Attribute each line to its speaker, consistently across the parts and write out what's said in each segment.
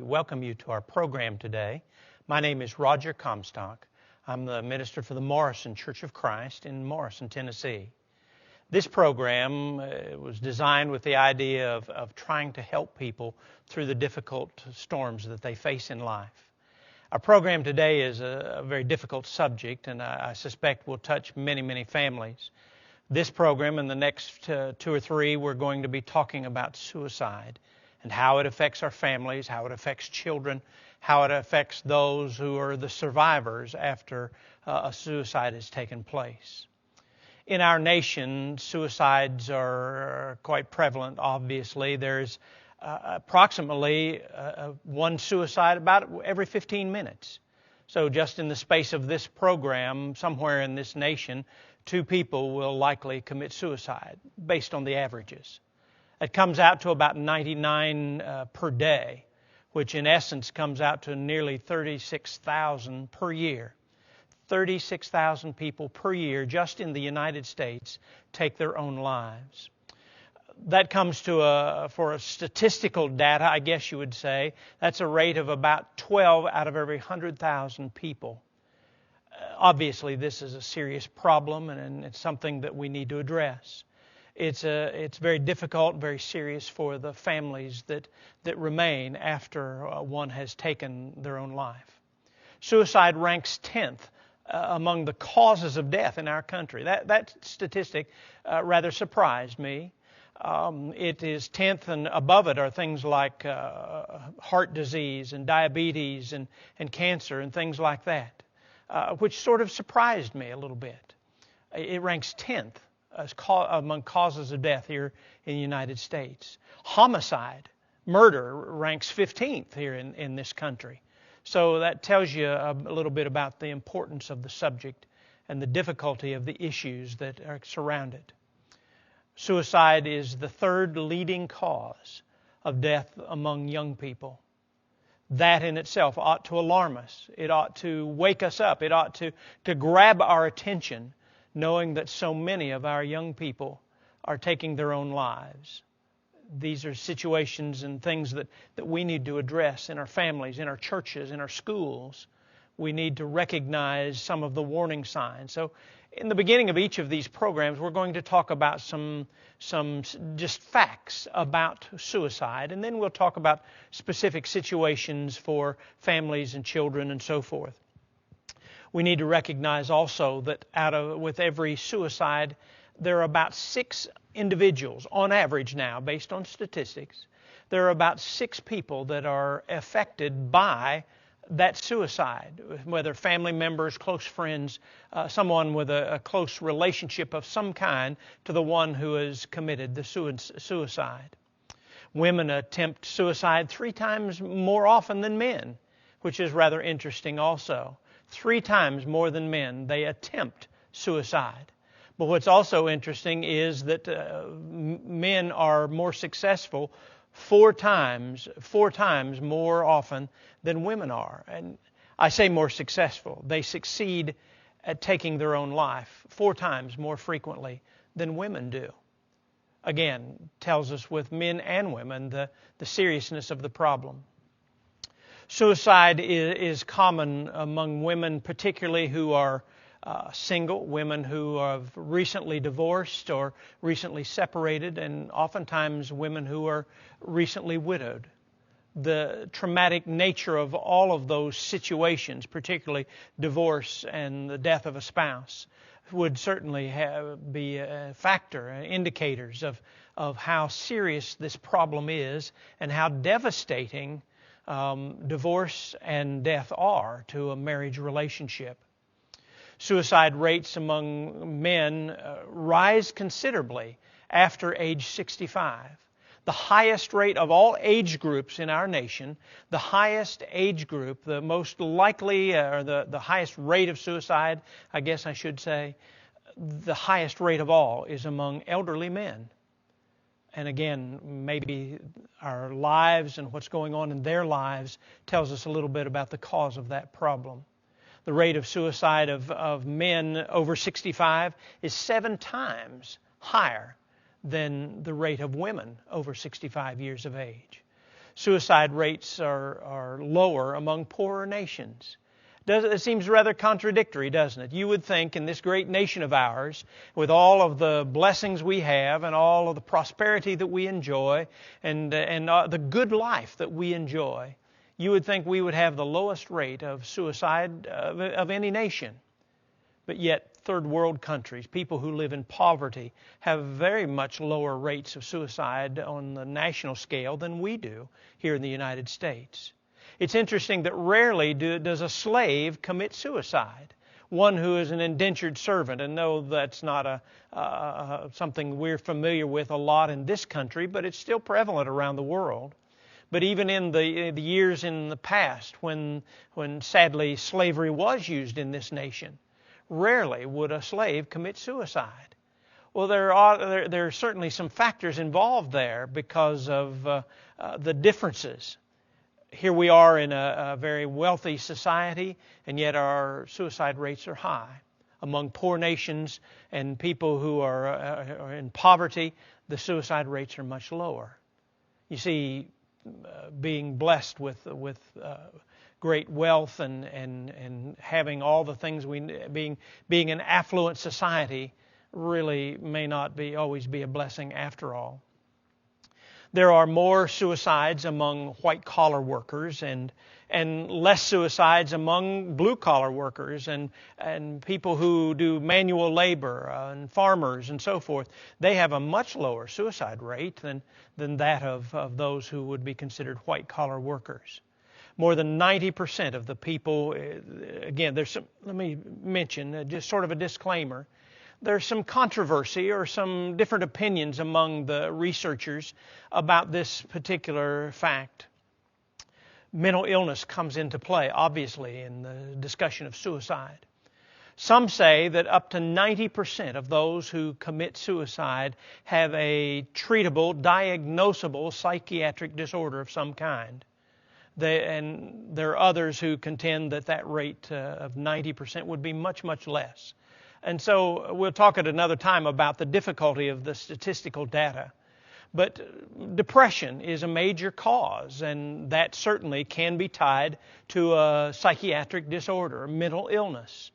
Speaker 1: welcome you to our program today. My name is Roger Comstock. I'm the minister for the Morrison Church of Christ in Morrison, Tennessee. This program was designed with the idea of trying to help people through the difficult storms that they face in life. Our program today is a very difficult subject, and I suspect will touch many, many families. This program and the next two or three, we're going to be talking about suicide and how it affects our families, how it affects children, how it affects those who are the survivors after a suicide has taken place. In our nation, suicides are quite prevalent, obviously. There's approximately one suicide about every 15 minutes. So just in the space of this program, somewhere in this nation, 2 people will likely commit suicide, based on the averages. It comes out to about 99 per day, which in essence comes out to nearly 36,000 per year. 36,000 people per year just in the United States take their own lives. That comes to for a statistical data, I guess you would say, that's a rate of about 12 out of every 100,000 people. Obviously, this is a serious problem, and it's something that we need to address. It's very difficult, very serious for the families that remain after one has taken their own life. Suicide ranks 10th among the causes of death in our country. That statistic rather surprised me. It is 10th, and above it are things like heart disease and diabetes and cancer and things like that, which sort of surprised me a little bit. It ranks 10th among causes of death here in the United States. Homicide, murder, ranks 15th here in this country. So that tells you a little bit about the importance of the subject and the difficulty of the issues that surround it. Suicide is the 3rd leading cause of death among young people. That in itself ought to alarm us. It ought to wake us up. It ought to grab our attention, knowing that so many of our young people are taking their own lives. These are situations and things that we need to address in our families, in our churches, in our schools. We need to recognize some of the warning signs. So in the beginning of each of these programs, we're going to talk about some just facts about suicide, and then we'll talk about specific situations for families and children and so forth. We need to recognize also that with every suicide, there are about 6 individuals, on average now, based on statistics, there are about 6 people that are affected by that suicide, whether family members, close friends, someone with a close relationship of some kind to the one who has committed the suicide. Women attempt suicide 3 times more often than men, which is rather interesting also. 3 times more than men, they attempt suicide. But what's also interesting is that men are more successful 4 times more often than women are. And I say more successful. They succeed at taking their own life 4 times more frequently than women do. Again, tells us with men and women the seriousness of the problem. Suicide is common among women, particularly who are single, women who have recently divorced or recently separated, and oftentimes women who are recently widowed. The traumatic nature of all of those situations, particularly divorce and the death of a spouse, would certainly be a factor, indicators of how serious this problem is and how devastating divorce and death are to a marriage relationship. Suicide rates among men rise considerably after age 65. The highest rate of all age groups in our nation, the highest age group, the most likely, or the highest rate of suicide, I guess I should say, the highest rate of all is among elderly men. And again, maybe our lives and what's going on in their lives tells us a little bit about the cause of that problem. The rate of suicide of men over 65 is 7 times higher than the rate of women over 65 years of age. suicide rates are lower among poorer nations. It seems rather contradictory, doesn't it? You would think in this great nation of ours, with all of the blessings we have and all of the prosperity that we enjoy and the good life that we enjoy, you would think we would have the lowest rate of suicide of any nation. But yet, third world countries, people who live in poverty, have very much lower rates of suicide on the national scale than we do here in the United States. It's interesting that rarely does a slave commit suicide. One who is an indentured servant, and no, that's not something we're familiar with a lot in this country, but it's still prevalent around the world. But even in the years in the past, when sadly slavery was used in this nation, rarely would a slave commit suicide. Well, there are certainly some factors involved there because of the differences. Here we are in a very wealthy society, and yet our suicide rates are high. Among poor nations and people who are in poverty, the suicide rates are much lower. You see, being blessed with great wealth and having all the things being an affluent society really may not always be a blessing after all. There are more suicides among white-collar workers and less suicides among blue-collar workers and people who do manual labor and farmers and so forth. They have a much lower suicide rate than that of those who would be considered white-collar workers. More than 90% of the people, again, let me mention, just sort of a disclaimer, there's some controversy or some different opinions among the researchers about this particular fact. Mental illness comes into play, obviously, in the discussion of suicide. Some say that up to 90% of those who commit suicide have a treatable, diagnosable psychiatric disorder of some kind. And there are others who contend that rate of 90% would be much, much less. And so we'll talk at another time about the difficulty of the statistical data. But depression is a major cause, and that certainly can be tied to a psychiatric disorder, mental illness.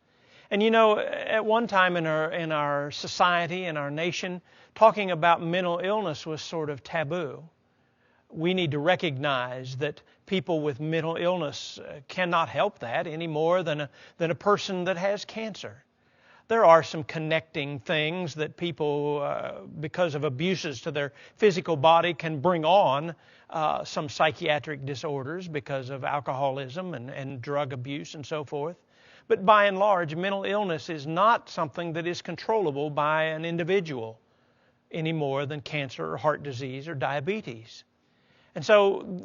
Speaker 1: And you know, at one time in our society, in our nation, talking about mental illness was sort of taboo. We need to recognize that people with mental illness cannot help that any more than a person that has cancer. There are some connecting things that people, because of abuses to their physical body, can bring on some psychiatric disorders because of alcoholism and drug abuse and so forth. But by and large, mental illness is not something that is controllable by an individual any more than cancer or heart disease or diabetes. And so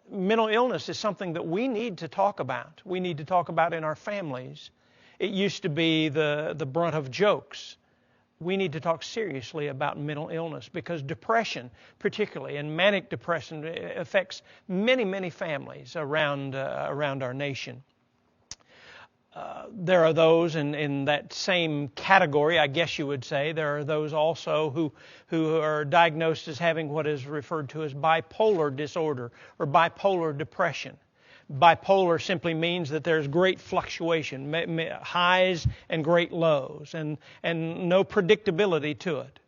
Speaker 1: mental illness is something that we need to talk about. We need to talk about in our families. It used to be the brunt of jokes. We need to talk seriously about mental illness because depression, particularly, and manic depression affects many, many families around our nation. There are those in that same category, I guess you would say. There are those also who are diagnosed as having what is referred to as bipolar disorder or bipolar depression. Bipolar simply means that there's great fluctuation, highs and great lows, and no predictability to it.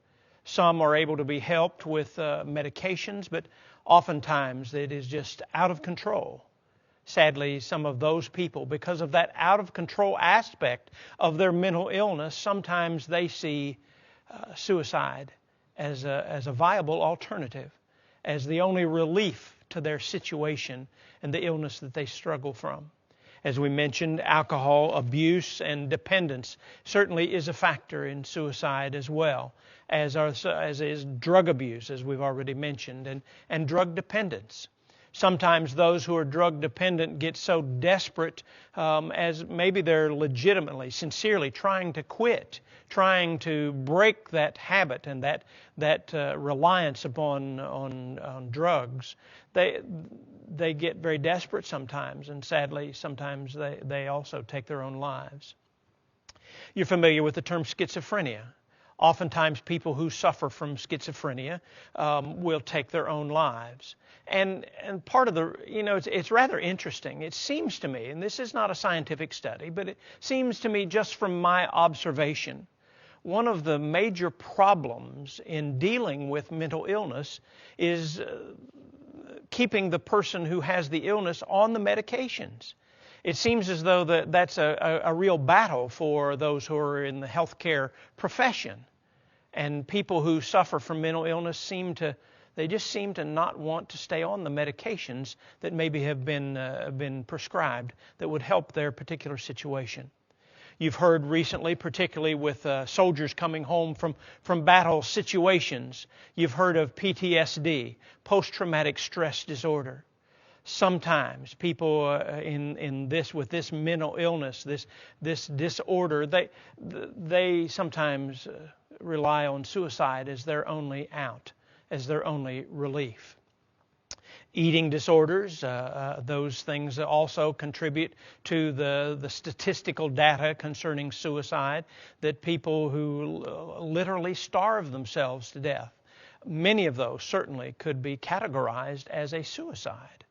Speaker 1: Some are able to be helped with medications, but oftentimes it is just out of control. Sadly, some of those people, because of that out-of-control aspect of their mental illness, sometimes they see suicide as a viable alternative, as the only relief to their situation and the illness that they struggle from. As we mentioned, alcohol abuse and dependence certainly is a factor in suicide as well, as is drug abuse, as we've already mentioned, and drug dependence. Sometimes those who are drug dependent get so desperate as maybe they're legitimately, sincerely trying to quit, trying to break that habit and that reliance on drugs. They get very desperate sometimes, and sadly, sometimes they also take their own lives. You're familiar with the term schizophrenia. Oftentimes, people who suffer from schizophrenia will take their own lives. And part of the, it's rather interesting. It seems to me, and this is not a scientific study, but it seems to me just from my observation, one of the major problems in dealing with mental illness is keeping the person who has the illness on the medications. It seems as though that's a real battle for those who are in the healthcare profession. And people who suffer from mental illness seem to not want to stay on the medications that maybe have been prescribed that would help their particular situation. You've heard recently, particularly with soldiers coming home from battle situations, you've heard of PTSD, post-traumatic stress disorder. Sometimes people with this mental illness, this disorder, they sometimes rely on suicide as their only out, as their only relief. Eating disorders, those things also contribute to the statistical data concerning suicide, that people who literally starve themselves to death, many of those certainly could be categorized as a suicide.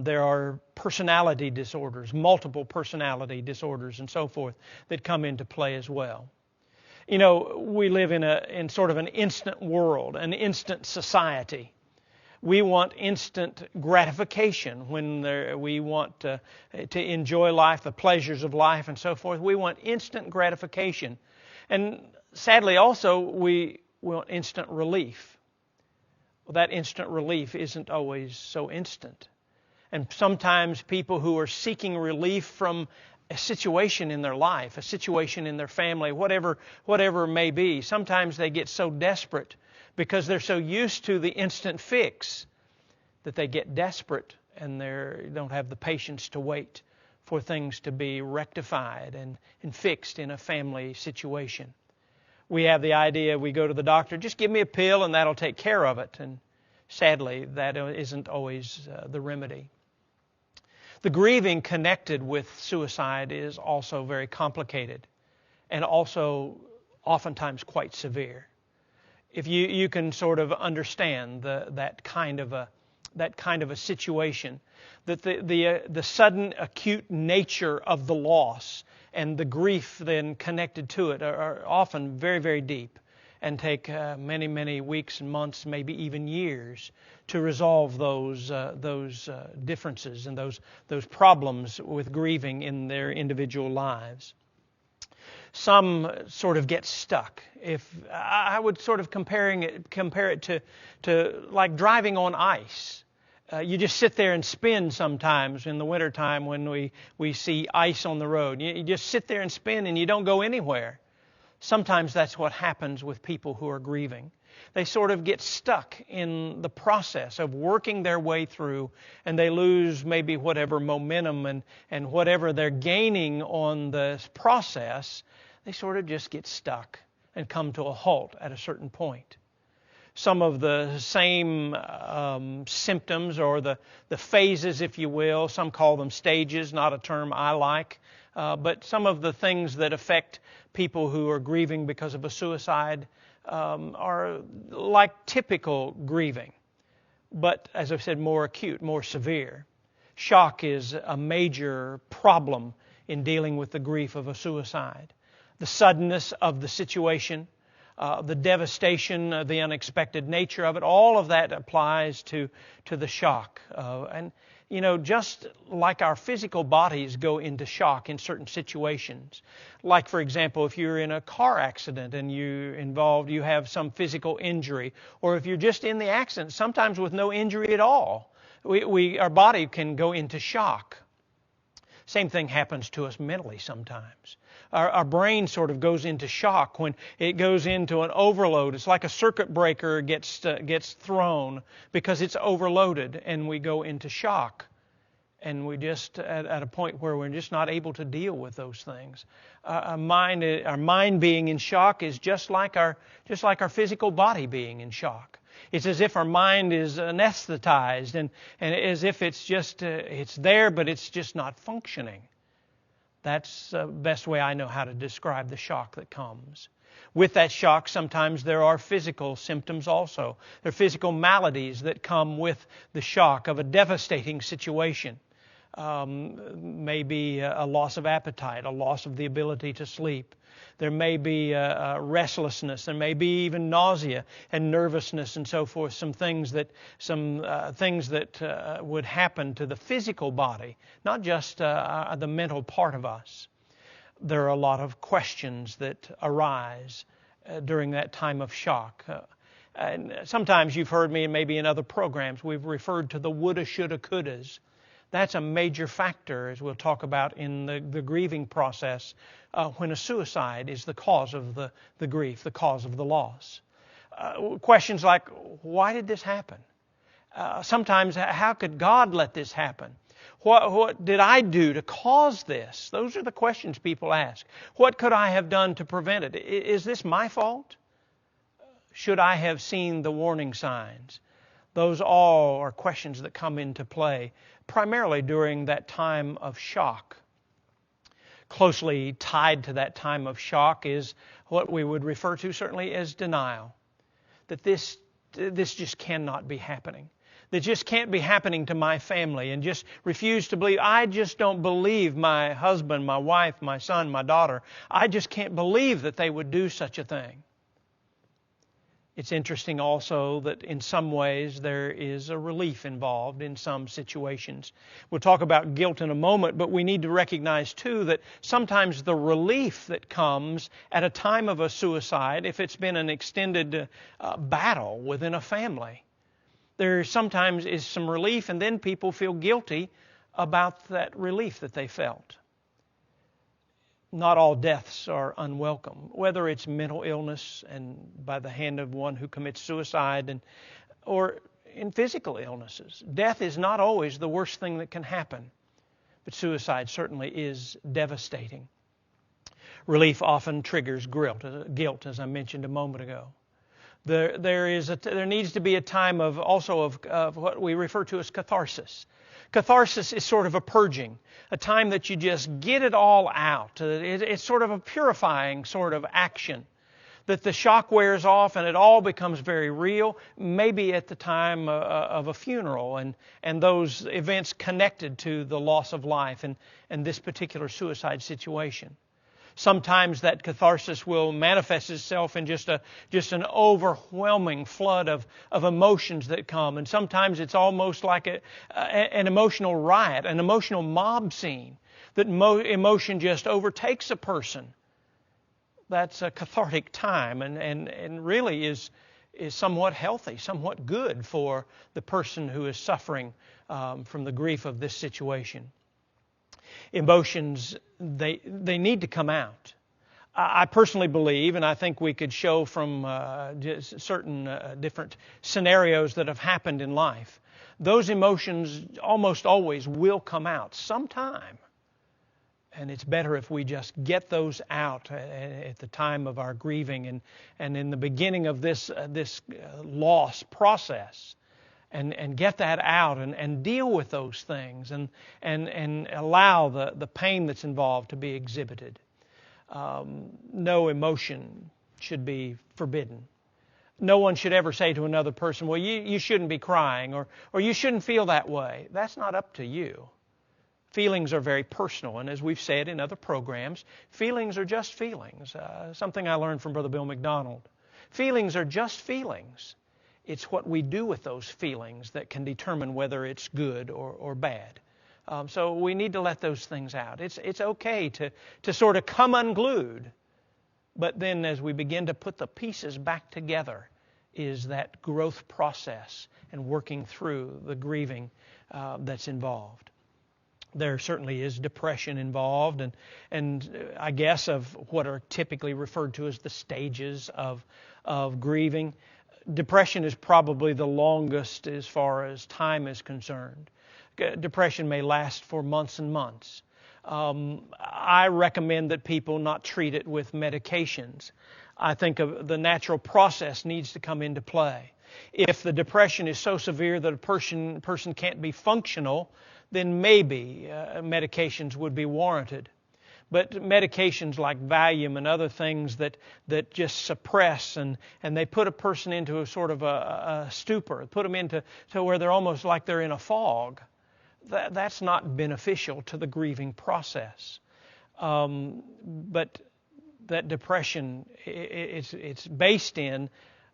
Speaker 1: There are personality disorders, multiple personality disorders and so forth that come into play as well. We live in sort of an instant world, an instant society. We want instant gratification when we want to enjoy life, the pleasures of life and so forth. We want instant gratification. And sadly also, we want instant relief. Well, that instant relief isn't always so instant. And sometimes people who are seeking relief from a situation in their life, a situation in their family, whatever it may be, sometimes they get so desperate because they're so used to the instant fix that they get desperate and they don't have the patience to wait for things to be rectified and fixed in a family situation. We have the idea, we go to the doctor, just give me a pill and that'll take care of it. And sadly, that isn't always the remedy. The grieving connected with suicide is also very complicated and also oftentimes quite severe. If you can sort of understand that kind of a situation, that the sudden acute nature of the loss and the grief then connected to it are often very, very deep and take many, many weeks and months, maybe even years, to resolve those differences and those problems with grieving in their individual lives. Some sort of get stuck. If I would sort of compare it to like driving on ice. You just sit there and spin sometimes in the wintertime when we see ice on the road. You just sit there and spin and you don't go anywhere. Sometimes that's what happens with people who are grieving. They sort of get stuck in the process of working their way through, and they lose maybe whatever momentum and whatever they're gaining on this process. They sort of just get stuck and come to a halt at a certain point. Some of the same symptoms or the phases, if you will, some call them stages, not a term I like, but some of the things that affect people who are grieving because of a suicide are like typical grieving, but as I've said, more acute, more severe. Shock is a major problem in dealing with the grief of a suicide. The suddenness of the situation, the devastation, the unexpected nature of it, all of that applies to the shock. And just like our physical bodies go into shock in certain situations, like, for example, if you're in a car accident and you have some physical injury, or if you're just in the accident, sometimes with no injury at all, our body can go into shock. Same thing happens to us mentally sometimes. Our brain sort of goes into shock when it goes into an overload. It's like a circuit breaker gets thrown because it's overloaded, and we go into shock. And we just at a point where we're just not able to deal with those things. Our mind being in shock is just like our physical body being in shock. It's as if our mind is anesthetized and as if it's just it's there, but it's just not functioning. That's the best way I know how to describe the shock that comes. With that shock, sometimes there are physical symptoms also. There are physical maladies that come with the shock of a devastating situation. Maybe a loss of appetite, a loss of the ability to sleep. There may be restlessness. There may be even nausea and nervousness and so forth. Some things that would happen to the physical body, not just the mental part of us. There are a lot of questions that arise during that time of shock. And sometimes you've heard me, and maybe in other programs, we've referred to the woulda, shoulda, couldas. That's a major factor, as we'll talk about in the grieving process, when a suicide is the cause of the grief, the cause of the loss. Questions like, why did this happen? Sometimes, how could God let this happen? What did I do to cause this? Those are the questions people ask. What could I have done to prevent it? Is this my fault? Should I have seen the warning signs? Those all are questions that come into play, primarily during that time of shock. Closely tied to that time of shock is what we would refer to certainly as denial. That this just cannot be happening. That just can't be happening to my family, and just refuse to believe. I just don't believe my husband, my wife, my son, my daughter. I just can't believe that they would do such a thing. It's interesting also that in some ways there is a relief involved in some situations. We'll talk about guilt in a moment, but we need to recognize too that sometimes the relief that comes at a time of a suicide, if it's been an extended battle within a family, there sometimes is some relief, and then people feel guilty about that relief that they felt. Not all deaths are unwelcome, whether it's mental illness and by the hand of one who commits suicide, or in physical illnesses. Death is not always the worst thing that can happen, but suicide certainly is devastating. Relief often triggers guilt, as I mentioned a moment ago. There needs to be a time of what we refer to as catharsis. Catharsis is sort of a purging, a time that you just get it all out. It's sort of a purifying sort of action, that the shock wears off and it all becomes very real, maybe at the time of a funeral and those events connected to the loss of life and this particular suicide situation. Sometimes that catharsis will manifest itself in just an overwhelming flood of emotions that come. And sometimes it's almost like an emotional riot, an emotional mob scene, that emotion just overtakes a person. That's a cathartic time and really is somewhat healthy, somewhat good for the person who is suffering from the grief of this situation. Emotions, they need to come out. I personally believe, and I think we could show from certain different scenarios that have happened in life, those emotions almost always will come out sometime. And it's better if we just get those out at the time of our grieving and in the beginning of this loss process. And get that out and deal with those things and allow the pain that's involved to be exhibited. No emotion should be forbidden. No one should ever say to another person, well, you shouldn't be crying or you shouldn't feel that way. That's not up to you. Feelings are very personal, and as we've said in other programs, feelings are just feelings. Something I learned from Brother Bill McDonald. Feelings are just feelings. It's what we do with those feelings that can determine whether it's good or bad. So we need to let those things out. It's okay to sort of come unglued, but then as we begin to put the pieces back together is that growth process and working through the grieving that's involved. There certainly is depression involved and I guess of what are typically referred to as the stages of grieving. Depression is probably the longest as far as time is concerned. Depression may last for months and months. I recommend that people not treat it with medications. I think the natural process needs to come into play. If the depression is so severe that a person can't be functional, then maybe medications would be warranted. But medications like Valium and other things that just suppress and they put a person into a sort of a stupor, put them into where they're almost like they're in a fog. That's not beneficial to the grieving process. But that depression, it's based in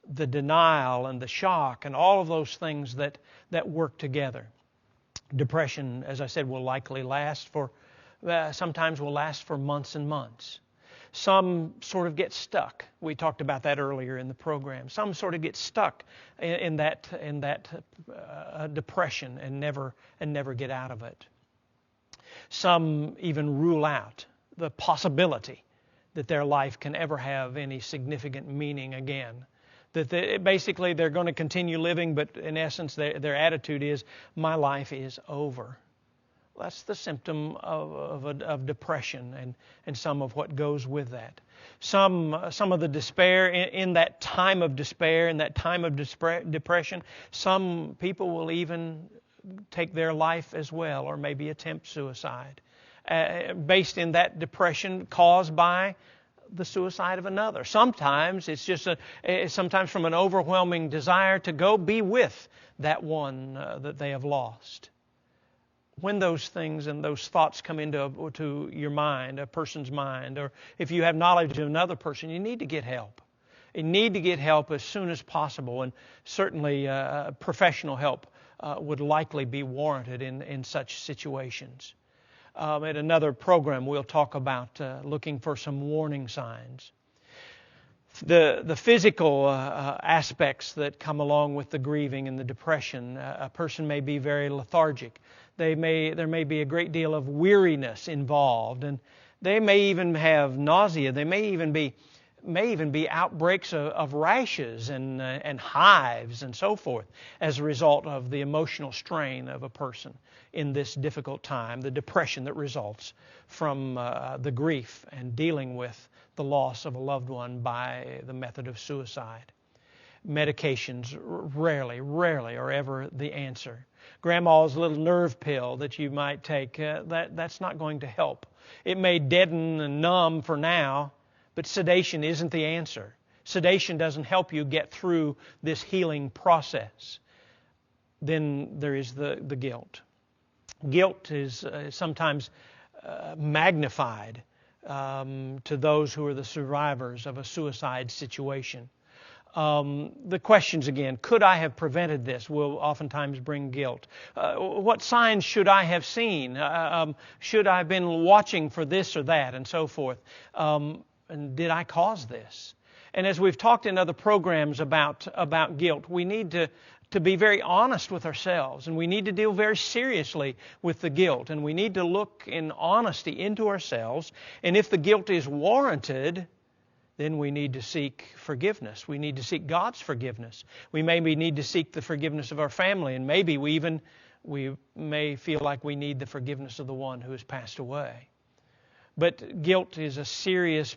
Speaker 1: the denial and the shock and all of those things that work together. Depression, as I said, will likely last for sometimes will last for months and months. Some sort of get stuck. We talked about that earlier in the program. Some sort of get stuck in that depression and never get out of it. Some even rule out the possibility that their life can ever have any significant meaning again. That basically they're going to continue living, but in essence their attitude is, my life is over. That's the symptom of depression and some of what goes with that. Some of the despair in that time of despair, in that time of depression, some people will even take their life as well, or maybe attempt suicide, based in that depression caused by the suicide of another. Sometimes it's just sometimes from an overwhelming desire to go be with that one that they have lost. When those things and those thoughts come to your mind, a person's mind, or if you have knowledge of another person, you need to get help. You need to get help as soon as possible, and certainly professional help would likely be warranted in such situations. At another program, we'll talk about looking for some warning signs. The physical aspects that come along with the grieving and the depression, a person may be very lethargic. There may be a great deal of weariness involved, and they may even have nausea. They may even be outbreaks of rashes and hives and so forth as a result of the emotional strain of a person in this difficult time, the depression that results from the grief and dealing with the loss of a loved one by the method of suicide. Medications rarely are ever the answer. Grandma's little nerve pill that you might take, that's not going to help. It may deaden and numb for now, but sedation isn't the answer. Sedation doesn't help you get through this healing process. Then there is the guilt. Guilt is sometimes magnified to those who are the survivors of a suicide situation. The questions again, could I have prevented this, will oftentimes bring guilt. What signs should I have seen? Should I have been watching for this or that, and so forth? And did I cause this? And as we've talked in other programs about guilt, we need to be very honest with ourselves, and we need to deal very seriously with the guilt, and we need to look in honesty into ourselves, and if the guilt is warranted, then we need to seek forgiveness. We need to seek God's forgiveness. We maybe need to seek the forgiveness of our family, and maybe we may feel like we need the forgiveness of the one who has passed away. But guilt is a serious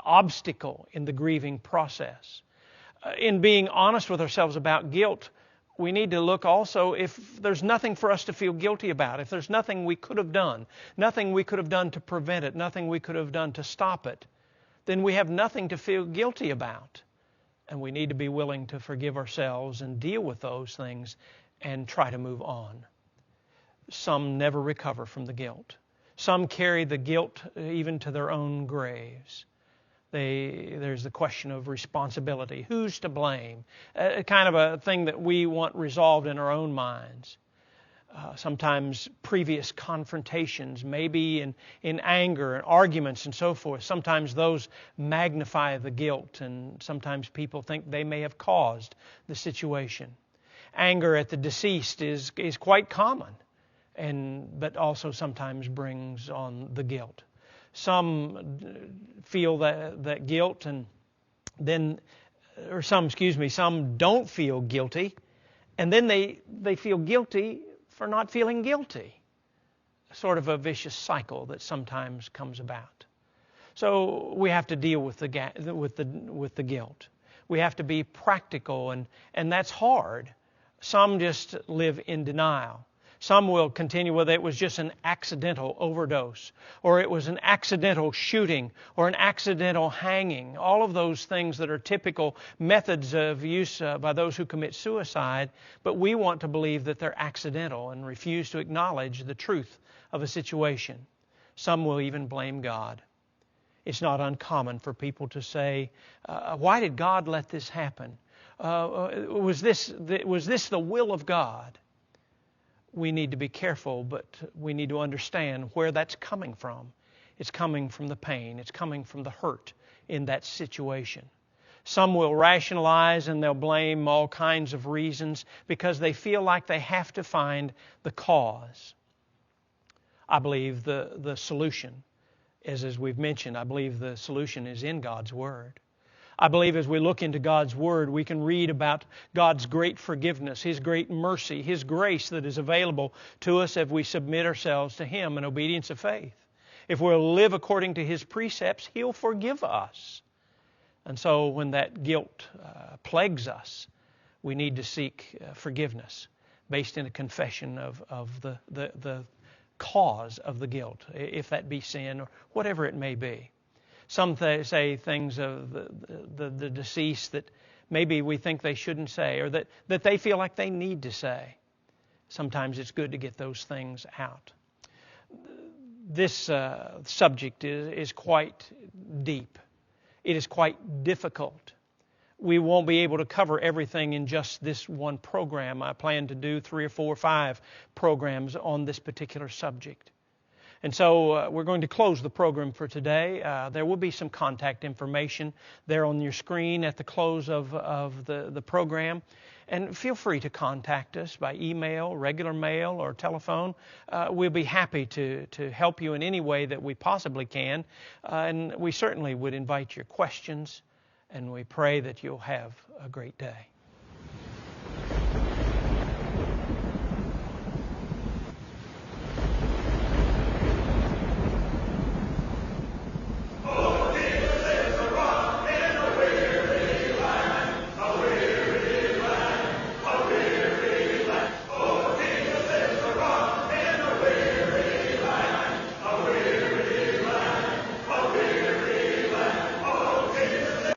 Speaker 1: obstacle in the grieving process. In being honest with ourselves about guilt, we need to look also if there's nothing for us to feel guilty about, if there's nothing we could have done, nothing we could have done to prevent it, nothing we could have done to stop it, then we have nothing to feel guilty about. And we need to be willing to forgive ourselves and deal with those things and try to move on. Some never recover from the guilt. Some carry the guilt even to their own graves. There's the question of responsibility. Who's to blame? Kind of a thing that we want resolved in our own minds. Sometimes previous confrontations, maybe in anger and arguments and so forth. Sometimes those magnify the guilt, and sometimes people think they may have caused the situation. Anger at the deceased is quite common, but also sometimes brings on the guilt. Some feel that guilt, some don't feel guilty, and then they feel guilty for not feeling guilty. Sort of a vicious cycle that sometimes comes about. So we have to deal with the guilt. We have to be practical, and that's hard. Some just live in denial. Some will continue with it was just an accidental overdose, or it was an accidental shooting, or an accidental hanging. All of those things that are typical methods of use by those who commit suicide, but we want to believe that they're accidental and refuse to acknowledge the truth of a situation. Some will even blame God. It's not uncommon for people to say, why did God let this happen? Was this the will of God? We need to be careful, but we need to understand where that's coming from. It's coming from the pain. It's coming from the hurt in that situation. Some will rationalize and they'll blame all kinds of reasons because they feel like they have to find the cause. I believe the solution, as we've mentioned, I believe the solution is in God's Word. I believe as we look into God's Word, we can read about God's great forgiveness, His great mercy, His grace that is available to us if we submit ourselves to Him in obedience of faith. If we'll live according to His precepts, He'll forgive us. And so when that guilt plagues us, we need to seek forgiveness based in a confession of the cause of the guilt, if that be sin or whatever it may be. Some say things of the deceased that maybe we think they shouldn't say, or that they feel like they need to say. Sometimes it's good to get those things out. This subject is quite deep. It is quite difficult. We won't be able to cover everything in just this one program. I plan to do 3 or 4 or 5 programs on this particular subject. And so we're going to close the program for today. There will be some contact information there on your screen at the close of the program. And feel free to contact us by email, regular mail, or telephone. We'll be happy to help you in any way that we possibly can. And we certainly would invite your questions. And we pray that you'll have a great day.